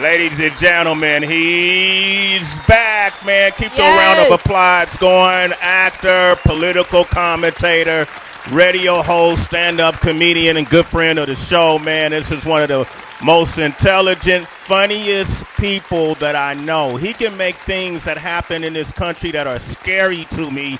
Ladies and gentlemen, he's back, man. Keep the round of Yes. applause going. Actor, political commentator, radio host, stand-up comedian, and good friend of the show, man. This is one of the most intelligent, funniest people that I know. He can make things that happen in this country that are scary to me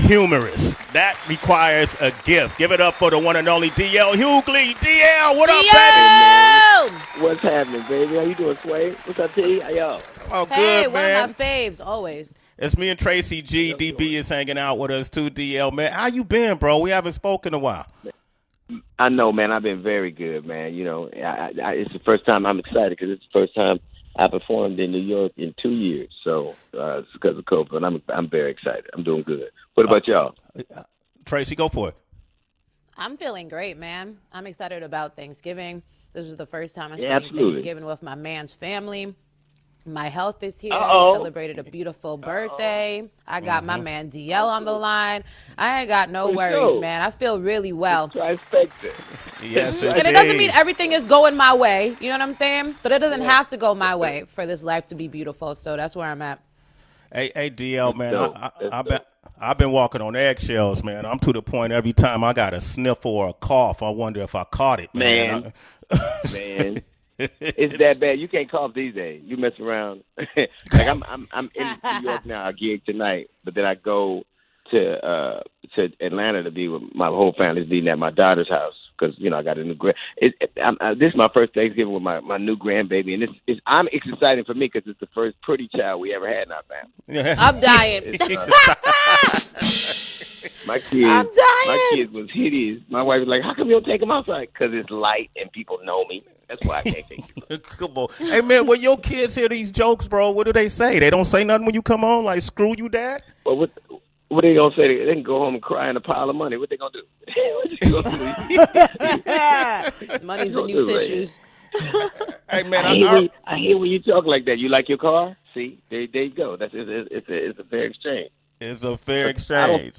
humorous. That requires a gift. Give it up for the one and only DL Hughely. DL, what up, baby? Hey man, Yo! what's happening, baby? How you doing, Sway? What's up, T? How y'all? Oh, Hey, good, one of my man. faves, always. It's me and Tracy G. How y'all DB doing? is hanging out with us too, DL, man. How you been, bro? We haven't spoken in a while. I know, man. I've been very good, man. You know, it's the first time I'm excited because it's the first time I performed in New York in 2 years. So it's because of COVID, and I'm very excited. I'm doing good. What about y'all? Tracy, go for it. I'm feeling great, man. I'm excited about Thanksgiving. This was the first time I'm Yeah, spending absolutely. Thanksgiving with my man's family. My health is here. Uh-oh. We celebrated a beautiful birthday. I got my man DL on the line. I ain't got no For worries, sure. man. I feel really well. Trifecta. Yes, And it doesn't mean indeed. everything is going my way. You know what I'm saying? But it doesn't Yeah. have to go my way for this life to be beautiful. So that's where I'm at. Hey, DL, That's man. dope. That's dope. I've been walking on eggshells, man. I'm to the point every time I got a sniffle or a cough, I wonder if I caught it, man. Man. It's that bad. You can't cough these days. You mess around. Like I'm in New York now. I gig tonight, but then I go to Atlanta to be with my whole family's being at my daughter's house because I got a new this is my first Thanksgiving with my new grandbaby, and it's exciting for me because it's the first pretty child we ever had in our family. I'm dying. My I'm kids dying. was hideous. My wife was like, "How come you don't take them outside?" Because it's light and people know me. That's why I can't take you. Come on. Hey, man, when your kids hear these jokes, bro, what do they say? They don't say nothing when you come on? Like, screw you, dad? Well, what are they gonna say? They can go home and cry in a pile of money. What they gonna do? What they gonna do? Money's the What new they gonna do, tissues. Hey, man, I hate when you talk like that. You like your car? See, there you go. It's a fair exchange. it's a fair I don't exchange.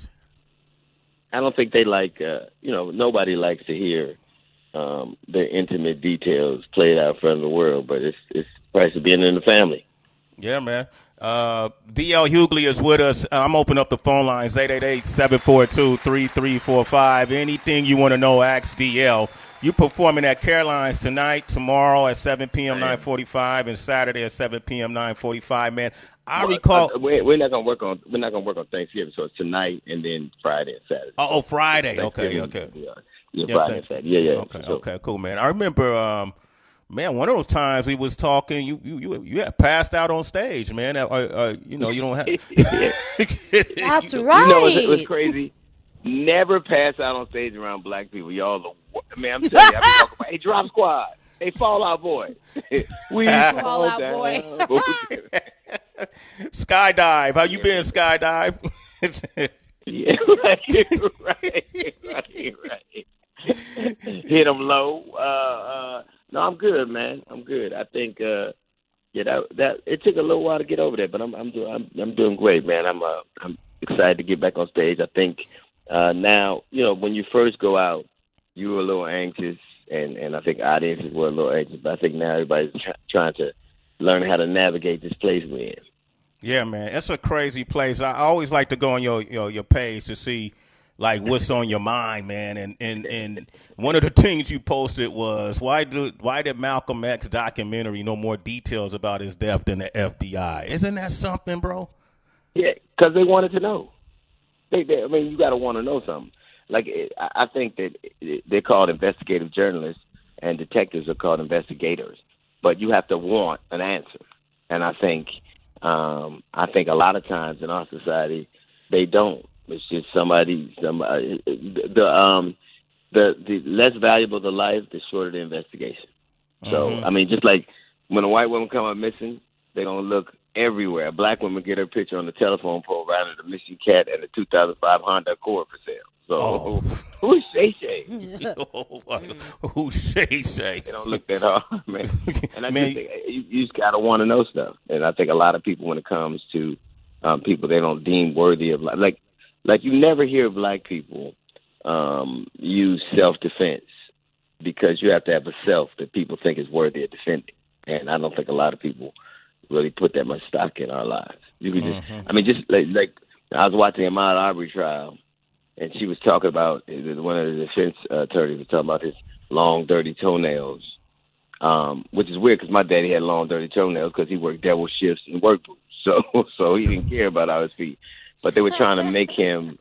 I don't think they like. Nobody likes to hear their intimate details played out in front of the world. But it's the price of being in the family. Yeah, man. DL Hughely is with us. I'm opening up the phone lines, 888-742-3345. Anything you want to know, ask DL. You performing at Caroline's tonight, tomorrow at 7 p.m. Man. 9:45, and Saturday at 7 p.m. 9:45. Man, I Well, recall. we're not gonna work on Thanksgiving, so it's tonight and then Friday and Saturday. Oh, Friday. Okay, Thanksgiving, okay. Yeah, Yeah, Friday and thanks. Saturday. Yeah. Okay, For sure. okay, cool, man. I remember, man, one of those times we was talking, you had passed out on stage, man. You don't have. That's You know what's right. crazy? Never pass out on stage around black people. Y'all, man, I'm telling you, I be talking about, hey, Drop Squad, hey, Fallout Boy, we Fall fall Out down. Boy. Skydive. How you been, Skydive? Yeah, right. Hit them low. No, I'm good, man. I'm good. I think, that it took a little while to get over there, but I'm doing great, man. I'm excited to get back on stage. I think now, when you first go out, you were a little anxious, and I think audiences were a little anxious. But I think now everybody's trying to learn how to navigate this place we're in. Yeah, man, it's a crazy place. I always like to go on your page to see like what's on your mind, man. And one of the things you posted was why did Malcolm X documentary know more details about his death than the FBI? Isn't that something, bro? Yeah, because they wanted to know. I mean, you got to want to know something. Like, I think that they're called investigative journalists, and detectives are called investigators. But you have to want an answer, and I think a lot of times in our society they don't. It's just somebody. The less valuable the life, the shorter the investigation. So I mean, just like when a white woman come up missing, they don't look everywhere. A black woman get her picture on the telephone pole right under the missing cat and the 2005 Honda Accord for sale. So who's Shay Shay? Who's Shay Shay? They don't look that hard, man. And I Man. just think you just gotta want to know stuff. And I think a lot of people, when it comes to people they don't deem worthy of life, like you never hear black people use self-defense because you have to have a self that people think is worthy of defending. And and I don't think a lot of people really put that much stock in our lives. You could just, I mean, just like I was watching the Ahmaud Arbery trial, and she was talking about, one of the defense attorneys was talking about his long, dirty toenails, which is weird because my daddy had long, dirty toenails because he worked double shifts and work boots. So he didn't care about his feet. But they were trying to make him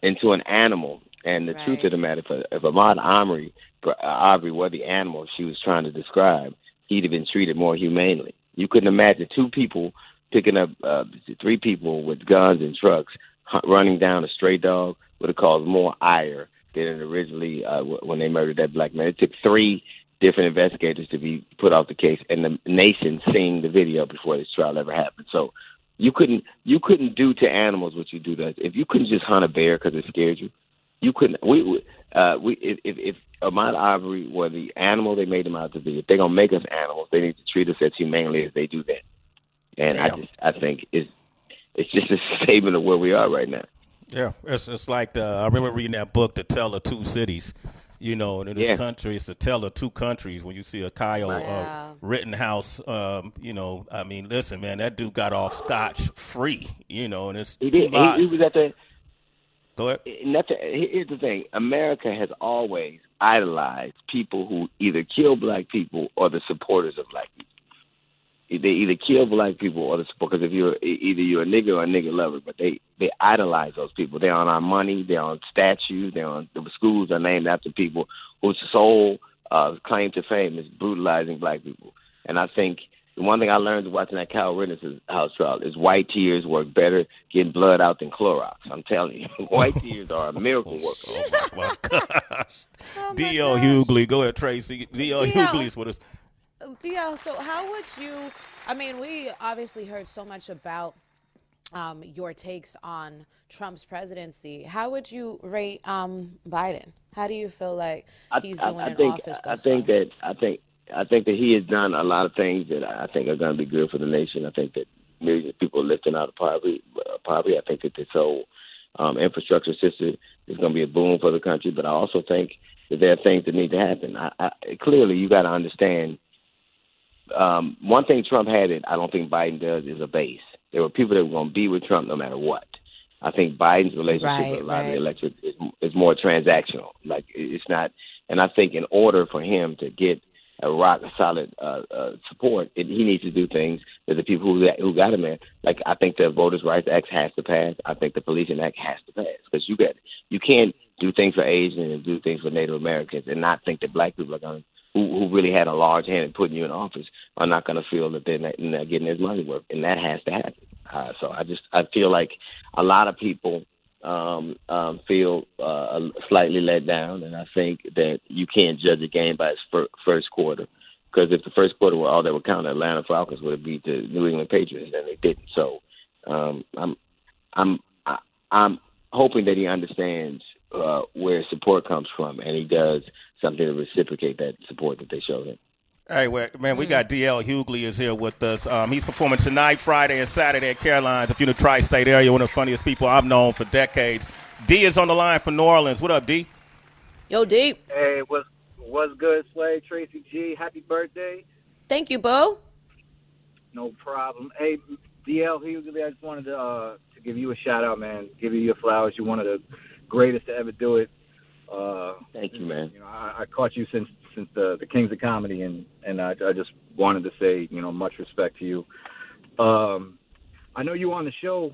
into an animal. And the truth of the matter, if Ahmaud Arbery were the animal she was trying to describe, he'd have been treated more humanely. You couldn't imagine two people picking up 3 people with guns and trucks running down a stray dog would have caused more ire than it originally when they murdered that black man. It took 3 different investigators to be put off the case, and the nation seeing the video before this trial ever happened. So you couldn't do to animals what you do to us. If you couldn't just hunt a bear because it scared you, you couldn't. If Ahmaud Arbery were the animal they made him out to be, if they're gonna make us animals, they need to treat us as humanely as they do that. And I think it's just a statement of where we are right now. Yeah, it's like I remember reading that book, The Tale of Two Cities. You know, in this country, it's the tale of 2 countries. When you see a Kyle Rittenhouse, you know, I mean, listen, man, that dude got off scotch-free, you know, and it's he did. He was at the. Go ahead. Here's the thing: America has always idolized people who either kill black people or the supporters of black people. They either kill black people or the because if you're a nigga or a nigga lover, but they idolize those people. They're on our money. They're on statues. They're on the schools are named after people whose sole claim to fame is brutalizing black people. And I think the one thing I learned watching that Kyle Rittenhouse trial is white tears work better getting blood out than Clorox. I'm telling you, white tears are a miracle worker. Oh my gosh. D.L. Hughely, go ahead, Tracy. D.L. Hughely's with us. D.L., so how would you, I mean, we obviously heard so much about your takes on Trump's presidency. How would you rate Biden? How do you feel like he's doing in office thus far? I think that he has done a lot of things that I think are going to be good for the nation. I think that millions of people are lifting out of poverty. I think that this whole infrastructure system is going to be a boom for the country. But I also think that there are things that need to happen. Clearly, you got to understand. One thing Trump had that I don't think Biden does is a base. There were people that were going to be with Trump no matter what. I think Biden's relationship with a lot of the electorate is more transactional. Like it's not. And I think in order for him to get a rock solid support, he needs to do things that the people who got him there. Like I think the Voters' Rights Act has to pass. I think the Policing Act has to pass because you can't do things for Asians and do things for Native Americans and not think that black people are going to. Who really had a large hand in putting you in office are not going to feel that they're not getting his money worth, and that has to happen. So I feel like a lot of people feel slightly let down, and I think that you can't judge a game by its first quarter, because if the first quarter were all that would count, Atlanta Falcons would have beat the New England Patriots, and they didn't. So I'm hoping that he understands where support comes from, and he does something to reciprocate that support that they showed him. Hey, man, we got D.L. Hughely is here with us. He's performing tonight, Friday, and Saturday at Caroline's. If you're in the tri-state area, one of the funniest people I've known for decades. D is on the line from New Orleans. What up, D? Yo, D. Hey, what's good, Sway? Tracy G, happy birthday. Thank you, Bo. No problem. Hey, D.L. Hughely, I just wanted to give you a shout-out, man. Give you your flowers. You're one of the greatest to ever do it. Thank you, man. You know, I caught you since the Kings of Comedy, and I just wanted to say, you know, much respect to you. I know you were on the show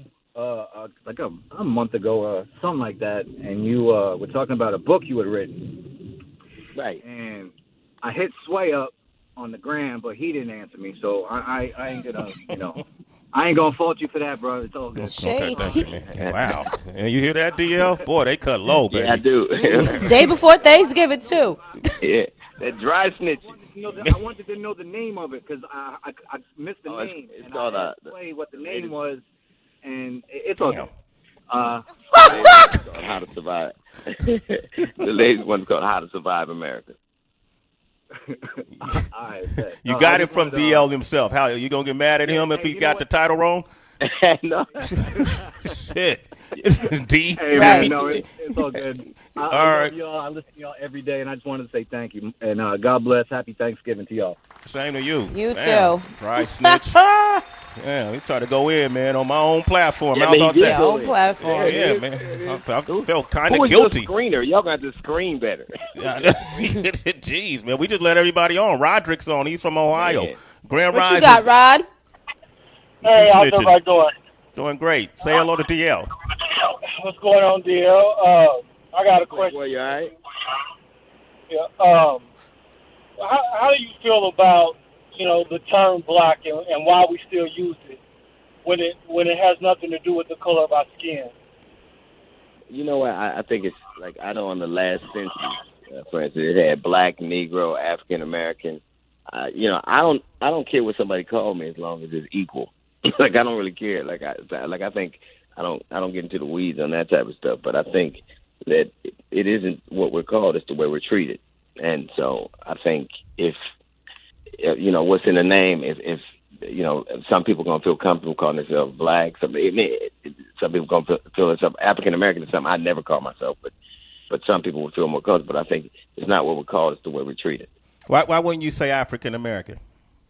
like a month ago or something like that, and you were talking about a book you had written. Right. And I hit Sway up on the gram, but he didn't answer me, so I ain't gonna, you know. I ain't gonna fault you for that, bro. It's all good. Shade. Okay, wow. And you hear that, DL? Boy, they cut low, baby. Yeah, I do. Day before Thanksgiving, too. Yeah, that dry snitch. I wanted to know the name of it because I missed the name. It's and called I explained what the name was, and it's all good. How to Survive. The latest one's called How to Survive America. You got it from DL himself. How you gonna get mad at him if he got the title wrong? No. Shit. D. Hey, Right. man, no, it's all good. I All love right. y'all. I listen to y'all every day, and I just wanted to say thank you. And God bless. Happy Thanksgiving to y'all. Same to you. You Damn. too. Dry snitch. Yeah, he tried to go in, man, on my own platform. Yeah, How man, he about did that? Your go own in. platform. Yeah, it is. man. It is. I felt kind Who of was your guilty. screener? Y'all got to screen better. Jeez, man. We just let everybody on. Roderick's on. He's from Ohio. Man. Grand What Rise. you got, Rod? Hey, how's snitching. everybody doing? Doing great. Say hello to DL. What's going on, DL? I got a question. Boy, you all right? Yeah, how do you feel about, the term black and why we still use it when it has nothing to do with the color of our skin? You know what? I think it's like, I know on the last census, for instance, it had black, Negro, African American. I don't care what somebody called me as long as it's equal. Like, I don't really care. I think I don't get into the weeds on that type of stuff. But I think that it isn't what we're called; it's the way we're treated. And so I think if what's in the name, if some people are gonna feel comfortable calling themselves black, some people gonna feel themselves African American or something. I never call myself, but some people would feel more comfortable. But I think it's not what we're called; it's the way we're treated. Why wouldn't you say African American?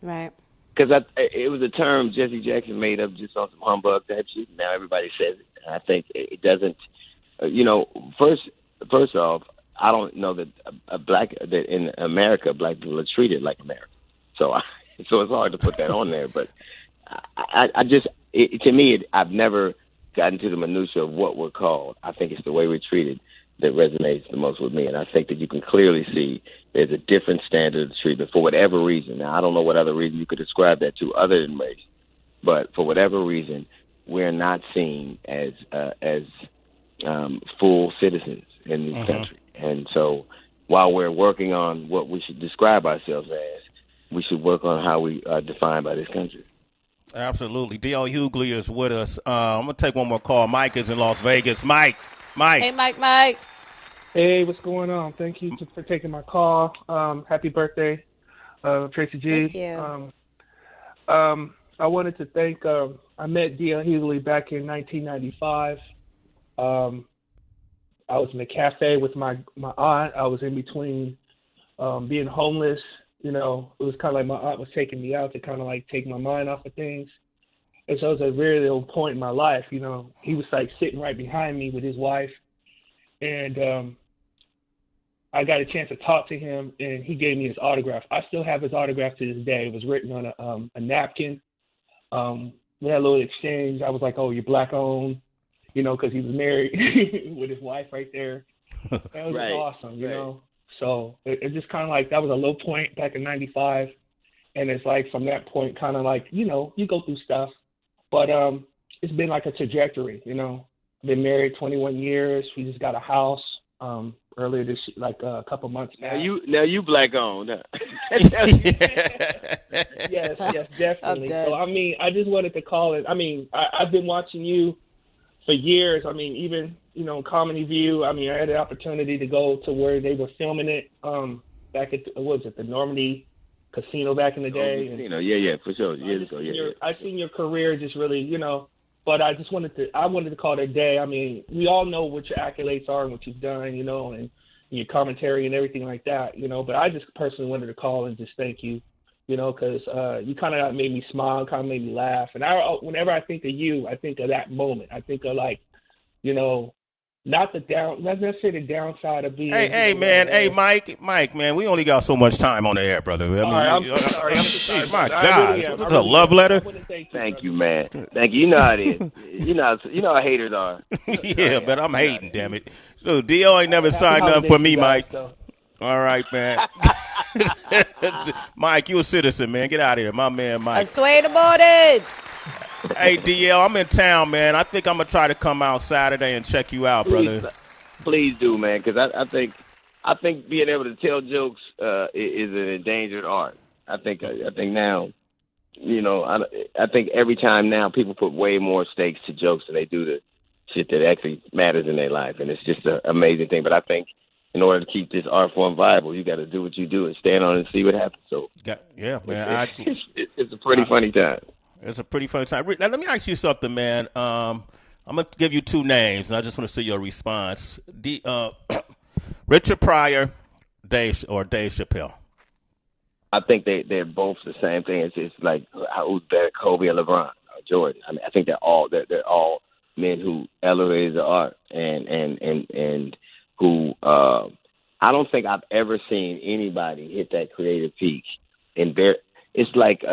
Right. Because it was a term Jesse Jackson made up just on some humbug type shit. Now everybody says it. And I think it doesn't. First off, I don't know that that in America black people are treated like Americans. So it's hard to put that on there. But I've never gotten to the minutia of what we're called. I think it's the way we're treated that resonates the most with me. And I think that you can clearly see there's a different standard of treatment for whatever reason. Now, I don't know what other reason you could describe that to other than race, but for whatever reason, we're not seen as full citizens in this country. And so while we're working on what we should describe ourselves as, we should work on how we are defined by this country. Absolutely. D.L. Hughely is with us. I'm going to take one more call. Mike is in Las Vegas. Mike. Hey, Mike. Hey, what's going on? Thank you for taking my call. Happy birthday, Tracy G. Thank you. I wanted to thank, I met D.L. Hughely back in 1995. I was in a cafe with my aunt. I was in between being homeless. It was kind of like my aunt was taking me out to kind of like take my mind off of things. And so it was a very little point in my life. He was like sitting right behind me with his wife. And I got a chance to talk to him, and he gave me his autograph. I still have his autograph to this day. It was written on a napkin. We had a little exchange. I was like, "Oh, you're black owned," because he was married with his wife right there. That was Right. awesome, So it just kind of like that was a low point back in '95, and it's like from that point, kind of like you go through stuff, but it's been like a trajectory. I've been married 21 years. We just got a house earlier this like a couple months back. Now you black owned. Huh? Yes, definitely. Oh, So I just wanted to call it. I've been watching you for years. Even Comedy View. I had the opportunity to go to where they were filming it back at the Normandy Casino back in the day. Yeah, for sure. Years ago, yeah. I've seen your career just really, but I wanted to call it a day. We all know what your accolades are and what you've done, and your commentary and everything like that, but I just personally wanted to call and just thank you, because you kind of made me smile, kind of made me laugh. And whenever I think of you, I think of that moment. I think of not necessarily the downside of being. Hey, man. Hey, Mike, man. We only got so much time on the air, brother. I'm sorry. My God, what's a love letter? Thank you, man. Thank you. You know how it is. You know how haters are. Yeah, but I'm hating, damn it. So D.O. ain't never signed nothing for me, Mike. All right, man. Mike, you a citizen, man. Get out of here, my man, Mike. Sway the boarded. Hey, DL, I'm in town, man. I think I'm gonna try to come out Saturday and check you out, brother. Please do, man, because I think being able to tell jokes is an endangered art. I think now, I think every time now people put way more stakes to jokes than they do to shit that actually matters in their life, and it's just an amazing thing. But I think in order to keep this art form viable, you got to do what you do and stand on it and see what happens. So yeah, man, it's a pretty funny time. It's a pretty funny time. Now, let me ask you something, man. I'm gonna give you two names, and I just want to see your response. Richard Pryor, Dave Chappelle. I think they're both the same thing. It's like who's better, Kobe or LeBron or Jordan. I mean, I think they're all men who elevated the art and who I don't think I've ever seen anybody hit that creative peak. It's like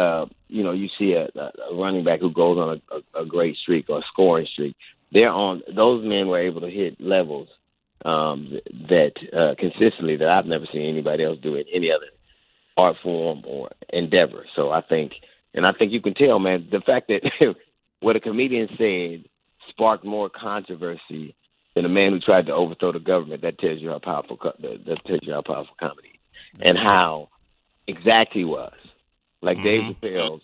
you see a running back who goes on a great streak or a scoring streak. Those men were able to hit levels that consistently that I've never seen anybody else do it any other art form or endeavor. So I think you can tell, man, the fact that what a comedian said sparked more controversy than a man who tried to overthrow the government. That tells you how powerful comedy and how exact he was. Like Dave Chappelle's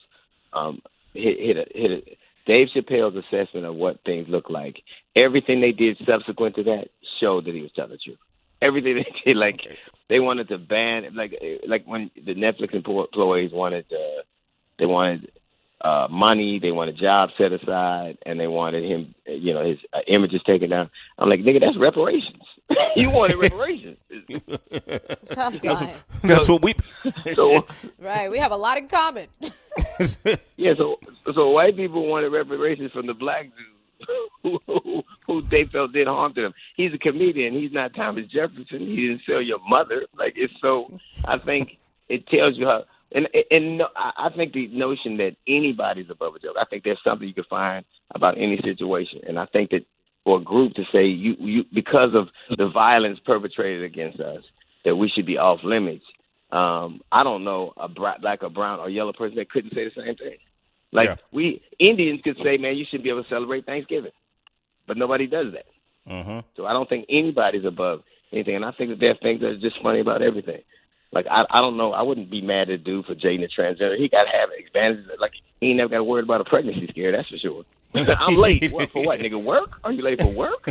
Dave Chappelle's assessment of what things look like. Everything they did subsequent to that showed that he was telling the truth. Everything they did, like they wanted to ban, like when the Netflix employees wanted money, they wanted jobs set aside, and they wanted him, his images taken down. I'm like, nigga, that's reparations. You wanted reparations. That's what we. So, right, we have a lot in common. Yeah, so white people wanted reparations from the black dude who they felt did harm to them. He's a comedian. He's not Thomas Jefferson. He didn't sell your mother. Like, it's so. I think it tells you how. And I think the notion that anybody's above a joke. I think there's something you can find about any situation, and I think that for a group to say you because of the violence perpetrated against us that we should be off limits. I don't know a black or brown or yellow person that couldn't say the same thing. Like we Indians could say, man, you should be able to celebrate Thanksgiving, but nobody does that. Mm-hmm. So I don't think anybody's above anything, and I think that there are things that are just funny about everything. Like I don't know, I wouldn't be mad at dude for dating a transgender. He got to have advantages. Like he ain't never got to worry about a pregnancy scare. That's for sure. I'm late. What, for what, nigga? Work? Are you late for work?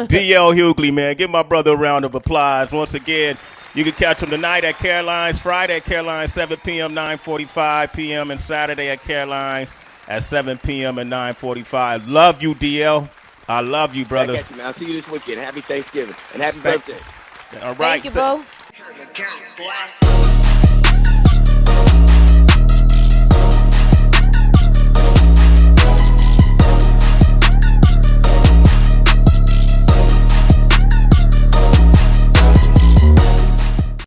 D.L. Hughely, man. Give my brother a round of applause. Once again, you can catch him tonight at Caroline's, Friday at Caroline's, 7 p.m., 9:45 p.m., and Saturday at Caroline's at 7 p.m. and 9:45. Love you, D.L. I love you, brother. Back at you, man. I'll see you this weekend. Happy Thanksgiving and happy birthday. All right. Thank you, bro.